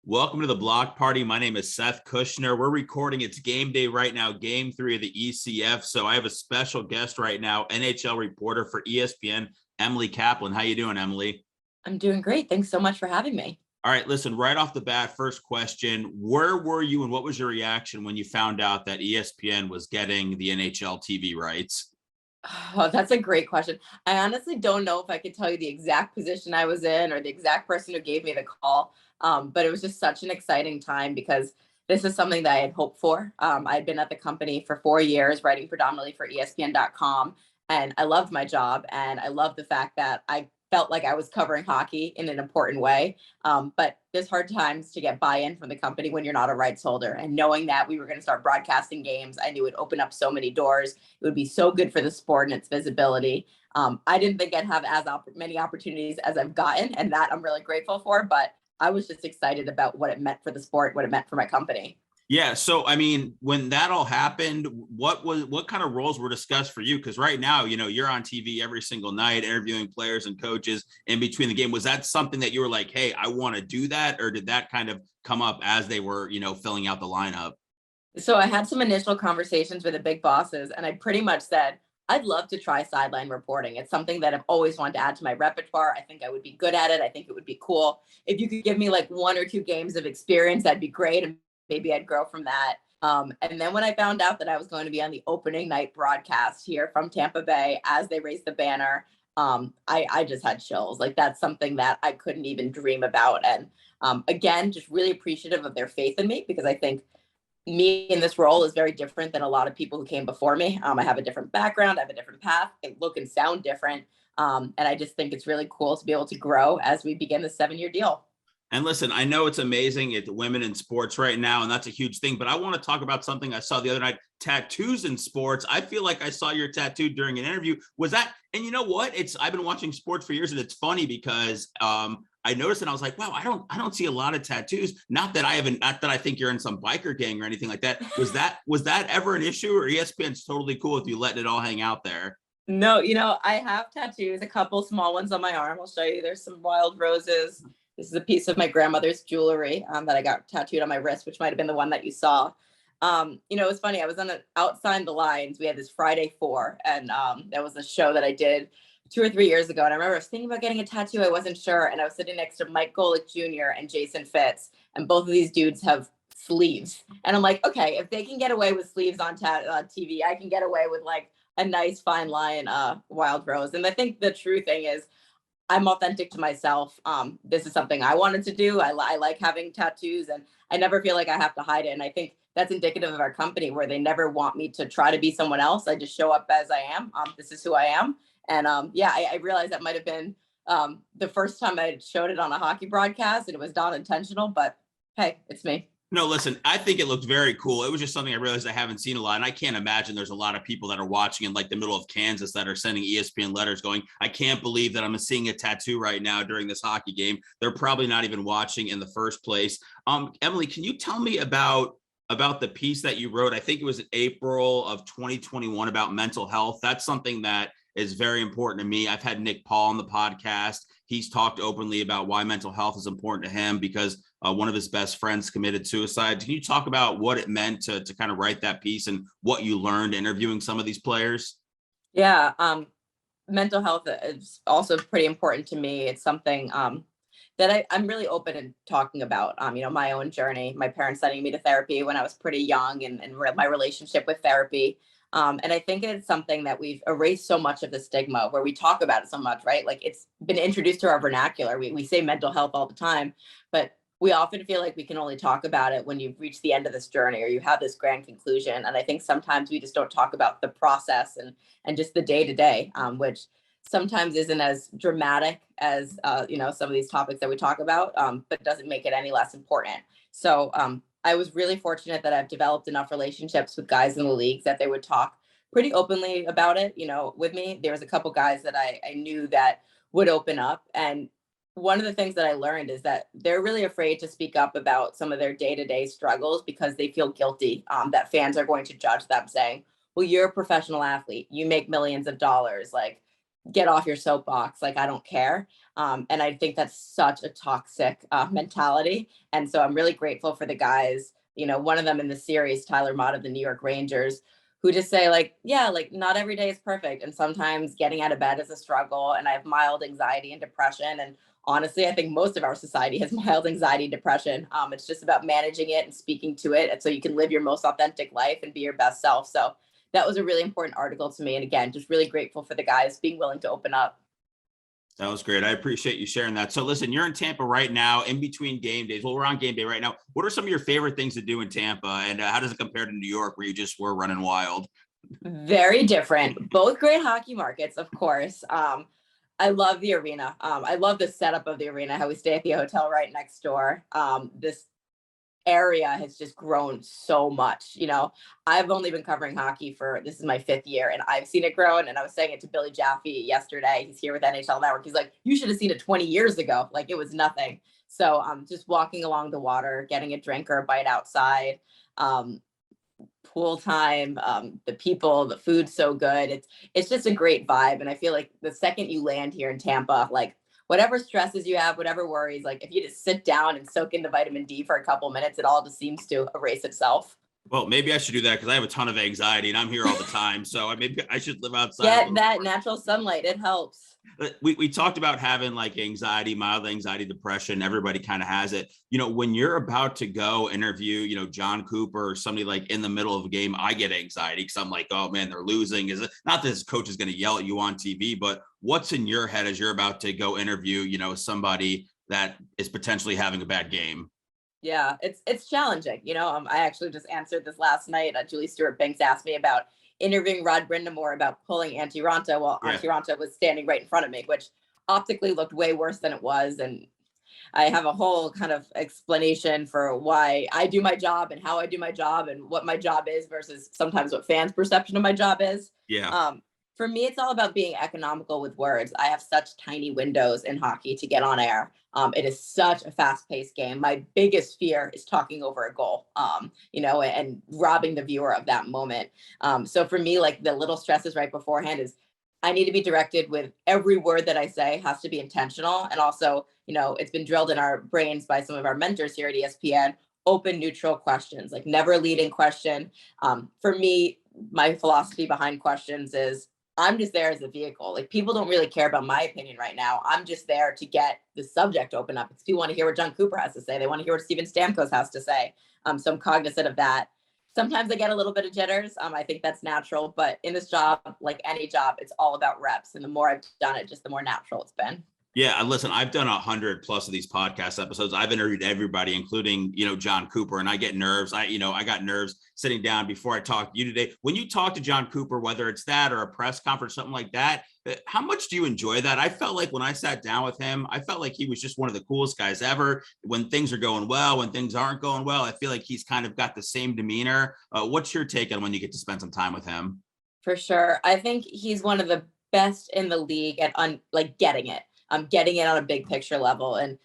Welcome to the block party. My name is Seth Kushner. We're recording. It's game day right now, game 3 of the ECF. So I have a special guest right now, NHL reporter for ESPN, Emily Kaplan. How you doing, Emily? I'm doing great. Thanks so much for having me. All right, listen, right off the bat, first question, where were you and what was your reaction when you found out that ESPN was getting the NHL TV rights? Oh, that's a great question. I honestly don't know if I could tell you the exact position I was in or the exact person who gave me the call. But it was just such an exciting time because this is something that I had hoped for. I'd been at the company for 4 years, writing predominantly for ESPN.com, and I loved my job. And I loved the fact that I felt like I was covering hockey in an important way. But there's hard times to get buy-in from the company when you're not a rights holder. And knowing that we were going to start broadcasting games, I knew it would open up so many doors. It would be so good for the sport and its visibility. I didn't think I'd have as many opportunities as I've gotten, and that I'm really grateful for. But I was just excited about what it meant for the sport, what it meant for my company. Yeah, so I mean, when that all happened, what kind of roles were discussed for you? Because right now, you're on TV every single night interviewing players and coaches in between the game. Was that something that you were like, hey, I want to do that? Or did that kind of come up as they were, filling out the lineup? So I had some initial conversations with the big bosses, and I pretty much said, I'd love to try sideline reporting. It's something that I've always wanted to add to my repertoire. I think I would be good at it. I think it would be cool. If you could give me like 1 or 2 games of experience, that'd be great. And maybe I'd grow from that. And then when I found out that I was going to be on the opening night broadcast here from Tampa Bay as they raised the banner, I just had chills. Like that's something that I couldn't even dream about. And again, just really appreciative of their faith in me because I think me in this role is very different than a lot of people who came before me. I have a different background, I have a different path, I look and sound different. And I just think it's really cool to be able to grow as we begin the 7-year deal. And listen, I know it's amazing at women in sports right now, and that's a huge thing. But I want to talk about something I saw the other night: tattoos in sports. I feel like I saw your tattoo during an interview. Was that? And you know what? I've been watching sports for years, and it's funny because I noticed and I was like, wow, I don't see a lot of tattoos. Not that I think you're in some biker gang or anything like that. Was that ever an issue, or ESPN's totally cool with you letting it all hang out there? No, I have tattoos, a couple small ones on my arm. I'll show you. There's some wild roses. This is a piece of my grandmother's jewelry that I got tattooed on my wrist, which might have been the one that you saw. It was funny. I was on outside the lines. We had this Friday 4, and that was a show that I did 2 or 3 years ago. And I remember I was thinking about getting a tattoo. I wasn't sure. And I was sitting next to Mike Golick Jr. and Jason Fitz. And both of these dudes have sleeves. And I'm like, okay, if they can get away with sleeves on TV, I can get away with like a nice fine line wild rose. And I think the true thing is I'm authentic to myself. This is something I wanted to do. I like having tattoos, and I never feel like I have to hide it. And I think that's indicative of our company, where they never want me to try to be someone else. I just show up as I am. This is who I am. And I realized that might have been the first time I showed it on a hockey broadcast, and it was not intentional. But hey, it's me. No, listen, I think it looked very cool. It was just something I realized I haven't seen a lot. And I can't imagine there's a lot of people that are watching in like the middle of Kansas that are sending ESPN letters going, I can't believe that I'm seeing a tattoo right now during this hockey game. They're probably not even watching in the first place. Emily, can you tell me about the piece that you wrote? I think it was in April of 2021 about mental health. That's something that is very important to me. I've had Nick Paul on the podcast. He's talked openly about why mental health is important to him because one of his best friends committed suicide. Can you talk about what it meant to kind of write that piece and what you learned interviewing some of these players? Yeah, mental health is also pretty important to me. It's something that I'm really open in talking about. My own journey, my parents sending me to therapy when I was pretty young, and my relationship with therapy. And I think it's something that we've erased so much of the stigma where we talk about it so much, right? Like it's been introduced to our vernacular. We say mental health all the time, but we often feel like we can only talk about it when you've reached the end of this journey or you have this grand conclusion. And I think sometimes we just don't talk about the process and just the day to day, which sometimes isn't as dramatic as, some of these topics that we talk about, but doesn't make it any less important. So I was really fortunate that I've developed enough relationships with guys in the leagues that they would talk pretty openly about it, with me. There was a couple guys that I knew that would open up. And one of the things that I learned is that they're really afraid to speak up about some of their day-to-day struggles because they feel guilty that fans are going to judge them saying, well, you're a professional athlete. You make millions of dollars. Like, get off your soapbox. Like, I don't care. And I think that's such a toxic mentality. And so I'm really grateful for the guys, one of them in the series, Tyler Mott of the New York Rangers, who just say like, yeah, like not every day is perfect. And sometimes getting out of bed is a struggle. And I have mild anxiety and depression. And honestly, I think most of our society has mild anxiety and depression. It's just about managing it and speaking to it. And so you can live your most authentic life and be your best self. So that was a really important article to me. And again, just really grateful for the guys being willing to open up. That was great. I appreciate you sharing that. So listen, you're in Tampa right now in between game days. Well, we're on game day right now. What are some of your favorite things to do in Tampa? And how does it compare to New York where you just were running wild? Very different. Both great hockey markets, of course. I love the arena. I love the setup of the arena, how we stay at the hotel right next door. This area has just grown so much. I've only been covering hockey this is my 5th year, and I've seen it grow. And I was saying it to Billy Jaffe yesterday. He's here with NHL Network. He's like, you should have seen it 20 years ago. Like it was nothing. So just walking along the water, getting a drink or a bite outside, pool time, the people, the food's so good. It's just a great vibe. And I feel like the second you land here in Tampa, like whatever stresses you have, whatever worries, like if you just sit down and soak in the vitamin D for a couple minutes, it all just seems to erase itself. Well, maybe I should do that because I have a ton of anxiety and I'm here all the time. So maybe I should live outside. Get that natural sunlight. It helps. We talked about having like anxiety, mild anxiety, depression. Everybody kind of has it. When you're about to go interview, John Cooper or somebody like in the middle of a game, I get anxiety because I'm like, oh man, they're losing. Is it not that his coach is going to yell at you on TV, but what's in your head as you're about to go interview, somebody that is potentially having a bad game? Yeah, it's challenging. I actually just answered this last night. Julie Stewart-Binks asked me about interviewing Rod Brindamore about pulling Antti Raanta while Antti Raanta was standing right in front of me, which optically looked way worse than it was. And I have a whole kind of explanation for why I do my job and how I do my job and what my job is versus sometimes what fans' perception of my job is. Yeah. For me, it's all about being economical with words. I have such tiny windows in hockey to get on air. It is such a fast-paced game. My biggest fear is talking over a goal, and robbing the viewer of that moment. So for me, like the little stresses right beforehand is I need to be directed with every word that I say has to be intentional. And also, it's been drilled in our brains by some of our mentors here at ESPN, open, neutral questions, like never leading question. For me, my philosophy behind questions is I'm just there as a vehicle. Like people don't really care about my opinion right now. I'm just there to get the subject open up because people want to hear what John Cooper has to say. They want to hear what Steven Stamkos has to say. So I'm cognizant of that. Sometimes I get a little bit of jitters. I think that's natural, but in this job, like any job, it's all about reps. And the more I've done it, just the more natural it's been. Yeah, listen, I've done 100 plus of these podcast episodes. I've interviewed everybody, including, John Cooper, and I get nerves. I got nerves sitting down before I talk to you today. When you talk to John Cooper, whether it's that or a press conference, something like that, how much do you enjoy that? I felt like when I sat down with him, I felt like he was just one of the coolest guys ever. When things are going well, when things aren't going well, I feel like he's kind of got the same demeanor. What's your take on when you get to spend some time with him? For sure. I think he's one of the best in the league at getting it. Getting it on a big picture level. And,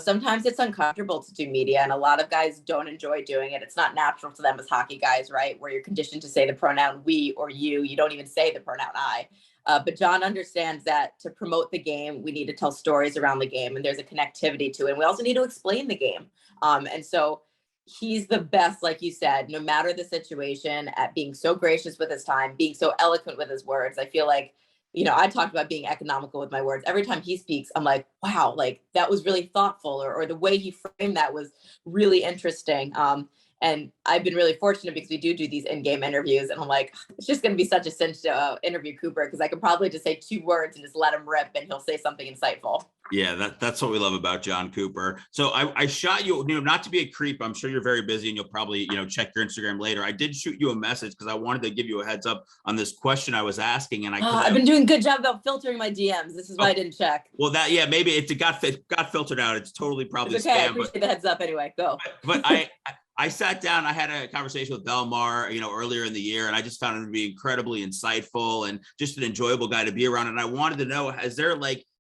sometimes it's uncomfortable to do media and a lot of guys don't enjoy doing it. It's not natural to them as hockey guys, right? Where you're conditioned to say the pronoun we or you don't even say the pronoun I. But John understands that to promote the game, we need to tell stories around the game and there's a connectivity to it. And we also need to explain the game. And so he's the best, like you said, no matter the situation, at being so gracious with his time, being so eloquent with his words. I feel like I talked about being economical with my words. Every time he speaks, I'm like, wow, like that was really thoughtful, or the way he framed that was really interesting. And I've been really fortunate because we do these in-game interviews, and I'm like, it's just going to be such a cinch to interview Cooper because I could probably just say 2 words and just let him rip, and he'll say something insightful. Yeah, that's what we love about John Cooper. So I shot you, not to be a creep. I'm sure you're very busy and you'll probably, check your Instagram later. I did shoot you a message because I wanted to give you a heads up on this question I was asking. And I've been doing a good job about filtering my DMs. This is why I didn't check. Well, maybe it got filtered out. It's totally probably it's okay. spam. I appreciate the heads up anyway. Go. But I sat down, I had a conversation with Belmar, earlier in the year, and I just found him to be incredibly insightful and just an enjoyable guy to be around. And I wanted to know, has there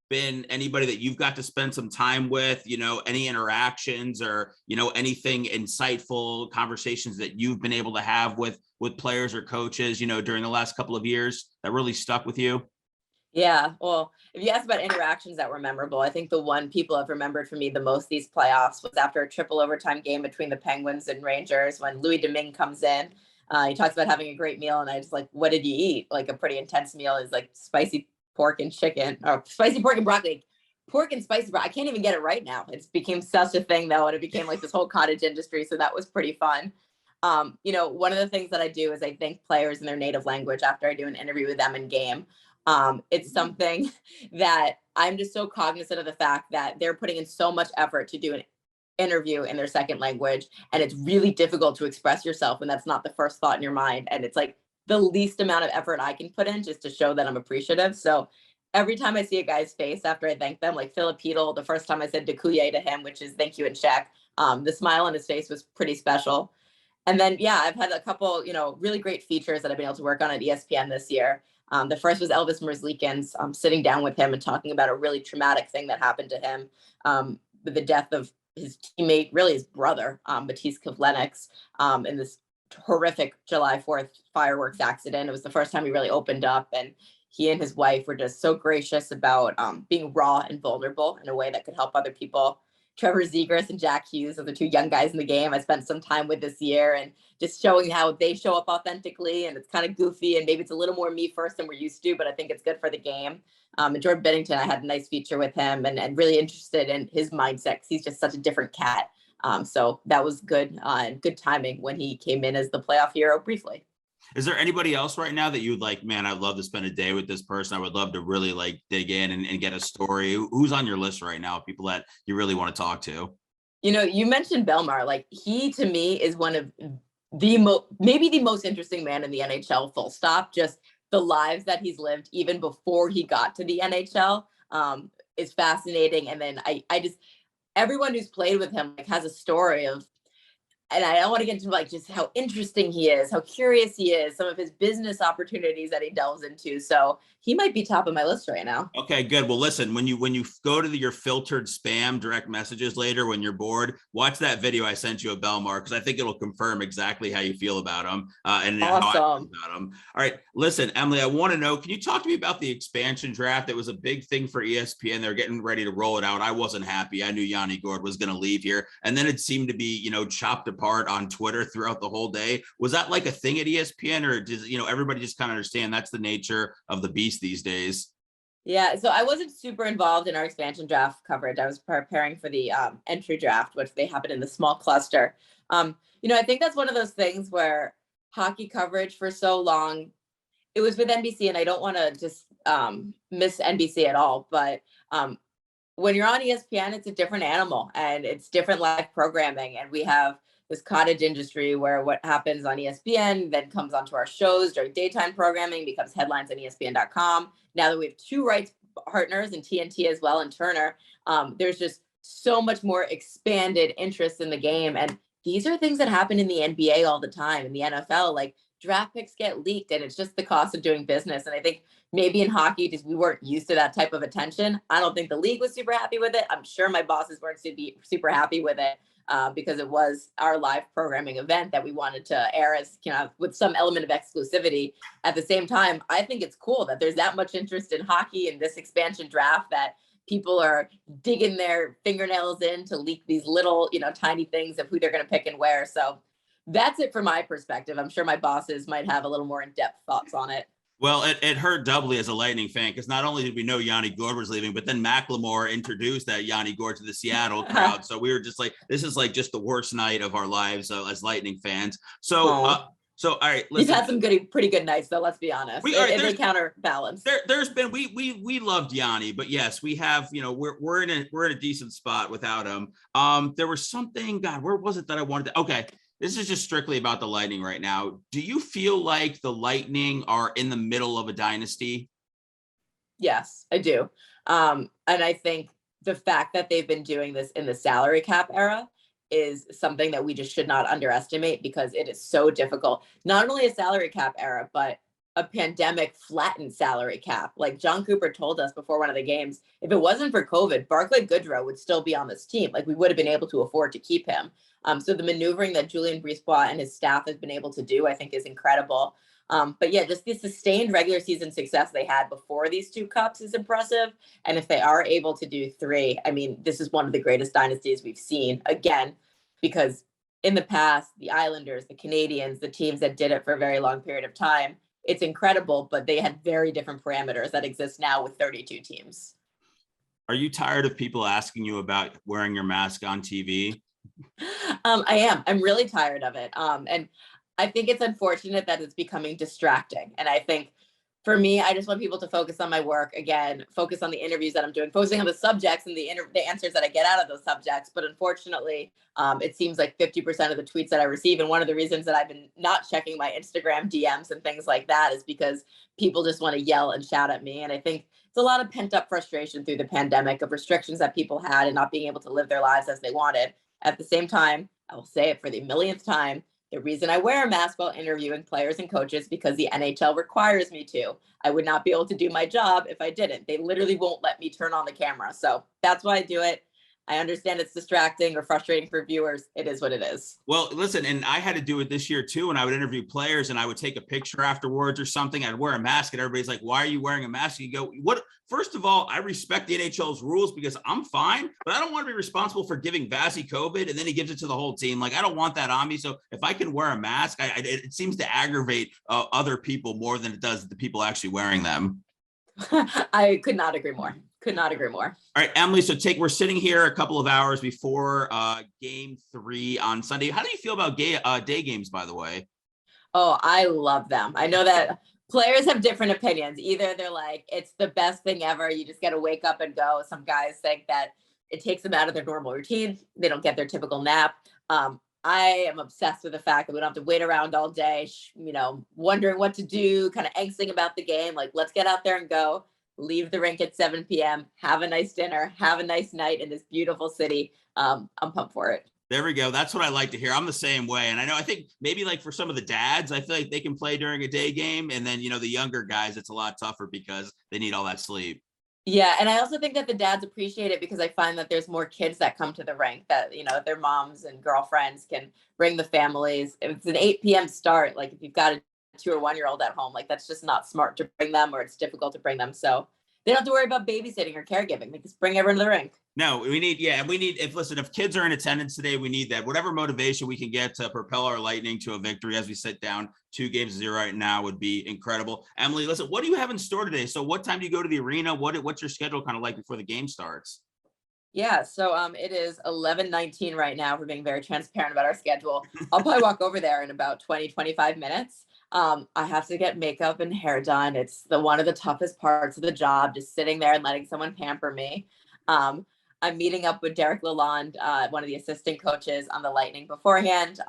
been anybody that you've got to spend some time with, any interactions or, anything insightful conversations that you've been able to have with players or coaches, during the last couple of years that really stuck with you? Yeah, well, if you ask about interactions that were memorable, I think the one people have remembered for me the most these playoffs was after a triple overtime game between the Penguins and Rangers when Louis Domingue comes in. He talks about having a great meal, and I just like, what did you eat? Like a pretty intense meal is like spicy pork and chicken, or spicy pork and broccoli. Pork and spicy broccoli. I can't even get it right now. It's became such a thing though, and it became like this whole cottage industry. So that was pretty fun. One of the things that I do is I thank players in their native language after I do an interview with them in game. It's something that I'm just so cognizant of the fact that they're putting in so much effort to do an interview in their second language. And it's really difficult to express yourself when that's not the first thought in your mind. And it's like the least amount of effort I can put in just to show that I'm appreciative. So every time I see a guy's face after I thank them, like Philip Petal, the first time I said Dekuye to him, which is thank you in Czech, the smile on his face was pretty special. And then, yeah, I've had a couple, really great features that I've been able to work on at ESPN this year. The first was Elvis Merzlikins, sitting down with him and talking about a really traumatic thing that happened to him, with the death of his teammate, really his brother, Matisse Kivlenix, in this horrific July 4th fireworks accident. It was the first time he really opened up, and he and his wife were just so gracious about being raw and vulnerable in a way that could help other people. Trevor Zegras and Jack Hughes are the two young guys in the game I spent some time with this year, and just showing how they show up authentically. And it's kind of goofy, and maybe it's a little more me first than we're used to, but I think it's good for the game. And Jordan Bennington, I had a nice feature with him, and really interested in his mindset because he's just such a different cat. So that was good and good timing when he came in as the playoff hero briefly. Is there anybody else right now that you'd like, man, I'd love to spend a day with this person. I would love to really like dig in and get a story. Who's on your list right now? People that you really want to talk to? You mentioned Belmar. Like, he to me is one of maybe the most interesting man in the NHL, full stop. Just the lives that he's lived even before he got to the NHL is fascinating. And then I just, everyone who's played with him like has a story of, and I don't want to get into like just how interesting he is, how curious he is, some of his business opportunities that he delves into. So he might be top of my list right now. Okay, good. Well, listen, when you go to your filtered spam direct messages later when you're bored, watch that video I sent you of Belmar, because I think it'll confirm exactly how you feel about him and awesome. how I feel about him. All right, listen, Emily, I want to know, can you talk to me about the expansion draft? It was a big thing for ESPN. They're getting ready to roll it out. I wasn't happy. I knew Yanni Gourde was going to leave here, and then it seemed to be, chopped apart on Twitter throughout the whole day. Was that like a thing at ESPN, or does everybody just kind of understand that's the nature of the beast these days? Yeah, so I wasn't super involved in our expansion draft coverage. I was preparing for the entry draft, which they happen in the small cluster. I think that's one of those things where hockey coverage for so long, it was with NBC, and I don't want to just miss NBC at all, but when you're on ESPN, it's a different animal and it's different live programming. And we have this cottage industry where what happens on ESPN then comes onto our shows during daytime programming, becomes headlines on ESPN.com. Now that we have two rights partners and TNT as well, and Turner, there's just so much more expanded interest in the game. And these are things that happen in the NBA all the time. In the NFL, like draft picks get leaked, and it's just the cost of doing business. And I think maybe in hockey, just we weren't used to that type of attention. I don't think the league was super happy with it. I'm sure my bosses weren't super happy with it because it was our live programming event that we wanted to air as, with some element of exclusivity. At the same time, I think it's cool that there's that much interest in hockey in this expansion draft that people are digging their fingernails in to leak these little, tiny things of who they're going to pick and where. So that's it from my perspective. I'm sure my bosses might have a little more in-depth thoughts on it. Well, it hurt doubly as a Lightning fan, because not only did we know Yanni Gourde was leaving, but then Macklemore introduced that Yanni Gourde to the Seattle crowd. So we were just like, this is like just the worst night of our lives as Lightning fans. So, all right, listen. You've had some pretty good nights, though. Let's be honest. They counterbalance. There's been we loved Yanni, but yes, we have we're in a decent spot without him. There was something. God, where was it that I wanted to? Okay. This is just strictly about the Lightning right now. Do you feel like the Lightning are in the middle of a dynasty? Yes, I do. And I think the fact that they've been doing this in the salary cap era is something that we just should not underestimate, because it is so difficult. Not only a salary cap era, but a pandemic flattened salary cap. Like John Cooper told us before one of the games, if it wasn't for COVID, Barclay Goodrow would still be on this team. Like, we would have been able to afford to keep him. So the maneuvering that Julien Brisebois and his staff has been able to do, I think, is incredible. But yeah, just the sustained regular season success they had before these 2 cups is impressive. And if they are able to do 3, I mean, this is one of the greatest dynasties we've seen again, because in the past, the Islanders, the Canadians, the teams that did it for a very long period of time, it's incredible, but they had very different parameters that exist now with 32 teams. Are you tired of people asking you about wearing your mask on TV? I am. I'm really tired of it. And I think it's unfortunate that it's becoming distracting. And I think for me, I just want people to focus on my work again, focus on the interviews that I'm doing, focusing on the subjects and the answers that I get out of those subjects. But unfortunately, it seems like 50% of the tweets that I receive, and one of the reasons that I've been not checking my Instagram DMs and things like that is because people just want to yell and shout at me. And I think it's a lot of pent up frustration through the pandemic of restrictions that people had and not being able to live their lives as they wanted. At the same time, I will say it for the millionth time, the reason I wear a mask while interviewing players and coaches because the NHL requires me to. I would not be able to do my job if I didn't. They literally won't let me turn on the camera. So that's why I do it. I understand it's distracting or frustrating for viewers. It is what it is. Well, listen, and I had to do it this year too. When I would interview players and I would take a picture afterwards or something, I'd wear a mask and everybody's like, why are you wearing a mask? You go, what? First of all, I respect the NHL's rules because I'm fine, but I don't want to be responsible for giving Vazzy COVID and then he gives it to the whole team. Like, I don't want that on me. So if I can wear a mask, it seems to aggravate other people more than it does the people actually wearing them. I could not agree more. Could not agree more. All right, Emily, so we're sitting here a couple of hours before game 3 on Sunday. How do you feel about day games, by the way? Oh, I love them. I know that players have different opinions. Either they're like, it's the best thing ever. You just got to wake up and go. Some guys think that it takes them out of their normal routine. They don't get their typical nap. I am obsessed with the fact that we don't have to wait around all day, wondering what to do, kind of angsting about the game. Like, let's get out there and go. Leave the rink at 7 p.m., have a nice dinner, have a nice night in this beautiful city. I'm pumped for it. There we go. That's what I like to hear. I'm the same way. And I think maybe like for some of the dads, I feel like they can play during a day game. And then, the younger guys, it's a lot tougher because they need all that sleep. Yeah. And I also think that the dads appreciate it because I find that there's more kids that come to the rink that, their moms and girlfriends can bring the families. If it's an 8 p.m. start, like if you've got a 2 or 1 year old at home, like that's just not smart to bring them, or it's difficult to bring them. So they don't have to worry about babysitting or caregiving. They just bring everyone to the rink. No, if kids are in attendance today, we need that. Whatever motivation we can get to propel our Lightning to a victory as we sit down 2-0 right now would be incredible. Emily, listen, what do you have in store today? So what time do you go to the arena? What's your schedule kind of like before the game starts? Yeah, so it is 11:19 right now. We're being very transparent about our schedule. I'll probably walk over there in about 20-25 minutes. I have to get makeup and hair done. It's one of the toughest parts of the job, just sitting there and letting someone pamper me. I'm meeting up with Derek Lalonde, one of the assistant coaches on the Lightning beforehand,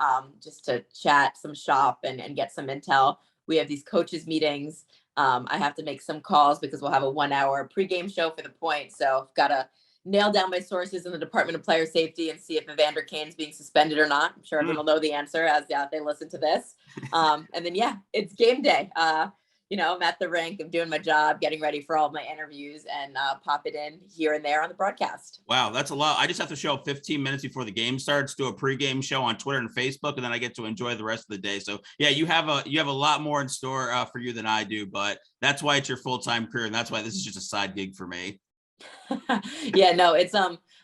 just to chat some shop and get some intel. We have these coaches meetings. I have to make some calls because we'll have a 1-hour pregame show for the Point. So I've got to nail down my sources in the Department of Player Safety and see if Evander Kane's being suspended or not. I'm sure everyone will know the answer as they listen to this. And then, it's game day. I'm at the rink, I'm doing my job, getting ready for all of my interviews and pop it in here and there on the broadcast. Wow, that's a lot. I just have to show up 15 minutes before the game starts, do a pregame show on Twitter and Facebook, and then I get to enjoy the rest of the day. So yeah, you have a lot more in store for you than I do, but that's why it's your full-time career. And that's why this is just a side gig for me. Yeah, no, it's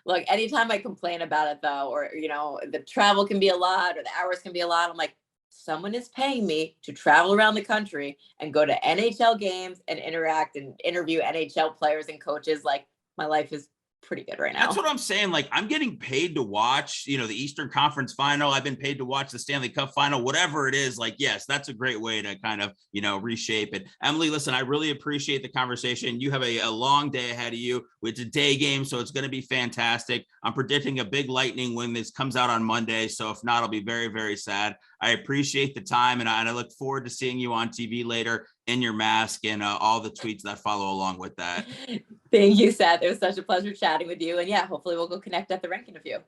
look, anytime I complain about it though, or the travel can be a lot or the hours can be a lot, I'm like, someone is paying me to travel around the country and go to NHL games and interact and interview NHL players and coaches. Like, my life is pretty good right now. That's what I'm saying. Like, I'm getting paid to watch, the Eastern Conference final. I've been paid to watch the Stanley Cup final, whatever it is. Like, yes, that's a great way to kind of, reshape it. Emily, listen, I really appreciate the conversation. You have a long day ahead of you. It's a day game, so it's going to be fantastic. I'm predicting a big Lightning when this comes out on Monday. So if not, I'll be very, very sad. I appreciate the time, and I look forward to seeing you on TV later in your mask and all the tweets that follow along with that. Thank you, Seth. It was such a pleasure chatting with you. And hopefully we'll go connect at the rink in a few.